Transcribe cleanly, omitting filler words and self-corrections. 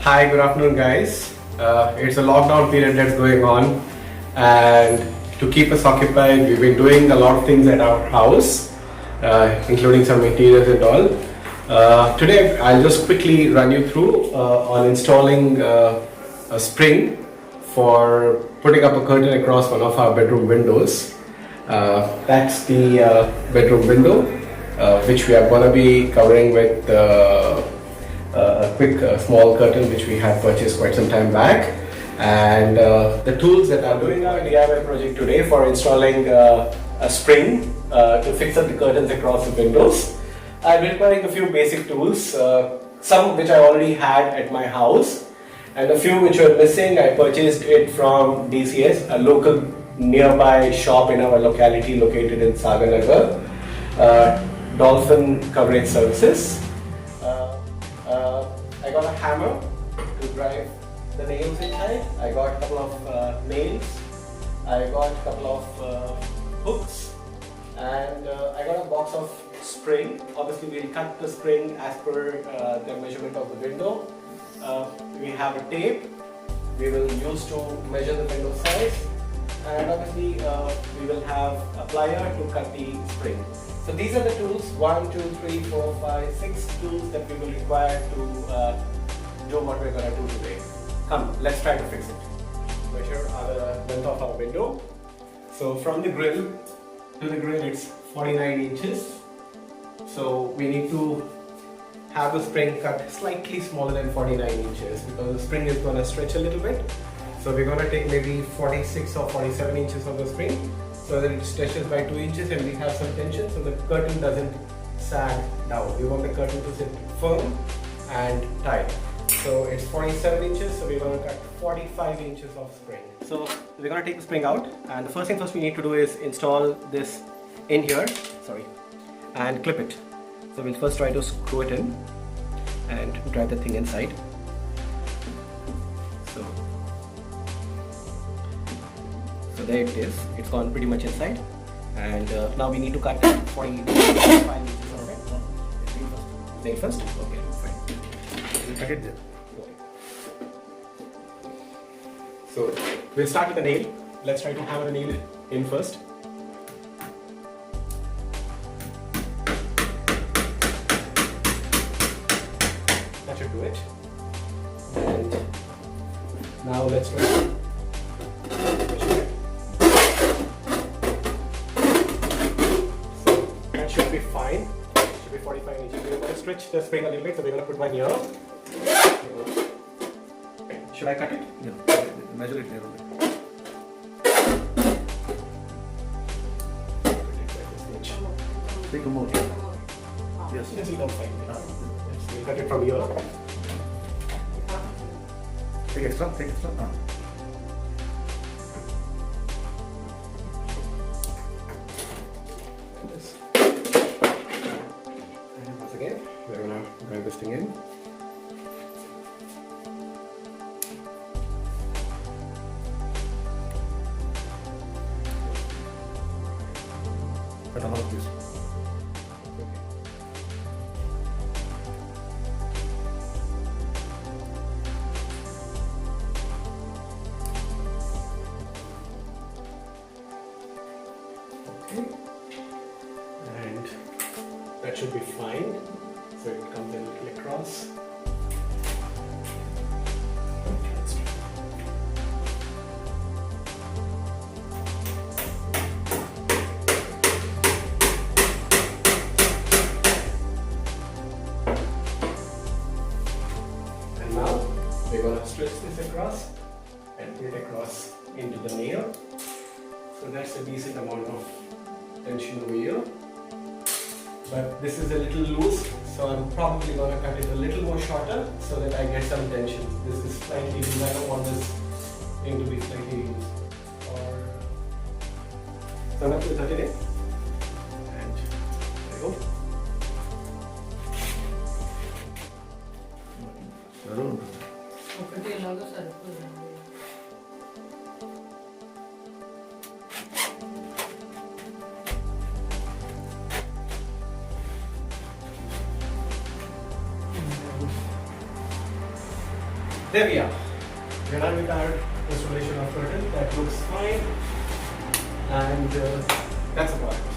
Hi, good afternoon, guys. It's a lockdown period that's going on, and to keep us occupied, we've been doing a lot of things at our house, including some interiors and all. Today, I'll just quickly run you through on installing a spring for putting up a curtain across one of our bedroom windows. That's the bedroom window, which we are going to be covering with a quick small curtain which we had purchased quite some time back. And the tools that I'm doing our DIY project today for installing a spring to fix up the curtains across the windows. I've been requiring a few basic tools, some which I already had at my house, and a few which were missing. I purchased it from DCS, a local nearby shop in our locality located in Saganagar, Dolphin Coverage Services. I got a hammer to drive the nails inside. I got a couple of nails. I got a couple of hooks, and I got a box of spring. Obviously, we'll cut the spring as per the measurement of the window. We have a tape we will use to measure the window size, and obviously we will have a plier to cut the spring. So these are the tools, 1, 2, 3, 4, 5, 6 tools that we will require to do what we're going to do today. Come, let's try to fix it. Measure the length of our window. So from the grill to the grill, it's 49 inches. So we need to have the spring cut slightly smaller than 49 inches because the spring is going to stretch a little bit. So we're going to take maybe 46 or 47 inches of the spring, so that it stretches by 2 inches and we have some tension so the curtain doesn't sag down. We want the curtain to sit firm and tight. So it's 47 inches, so we're going to cut 45 inches of spring. So we're going to take the spring out, and the first thing we need to do is install this in here, and clip it. So we'll first try to screw it in and drive the thing inside. So there it is, it's gone pretty much inside, and now we need to cut 45 inches of it. Nail first? Okay, fine. We'll cut it there. Okay. So we'll start with the nail. Let's try to hammer the nail in first. That should do it. And now let's try. Should be fine. Should be 45 inches. We're going to stretch the spring a little bit, so we're going to put one here. Should I cut it? Yeah. Measure it a little bit. Take a more. Yes. Yes, it's fine. We'll cut it from here. Take extra. Take extra. Again, we're gonna drive this thing in. Cut all of this. Okay. And that should be fine. So it comes a little across. And now we're going to stretch this across and put it across into the nail. So that's a decent amount of tension over here. But this is a little loose, so I'm probably going to cut it a little more shorter so that I get some tension. This is slightly loose. I don't want this thing to be slightly loose. So I'm going to put it in, and there you go. there we are. We're done with our installation of curtain. That looks fine, and that's about it.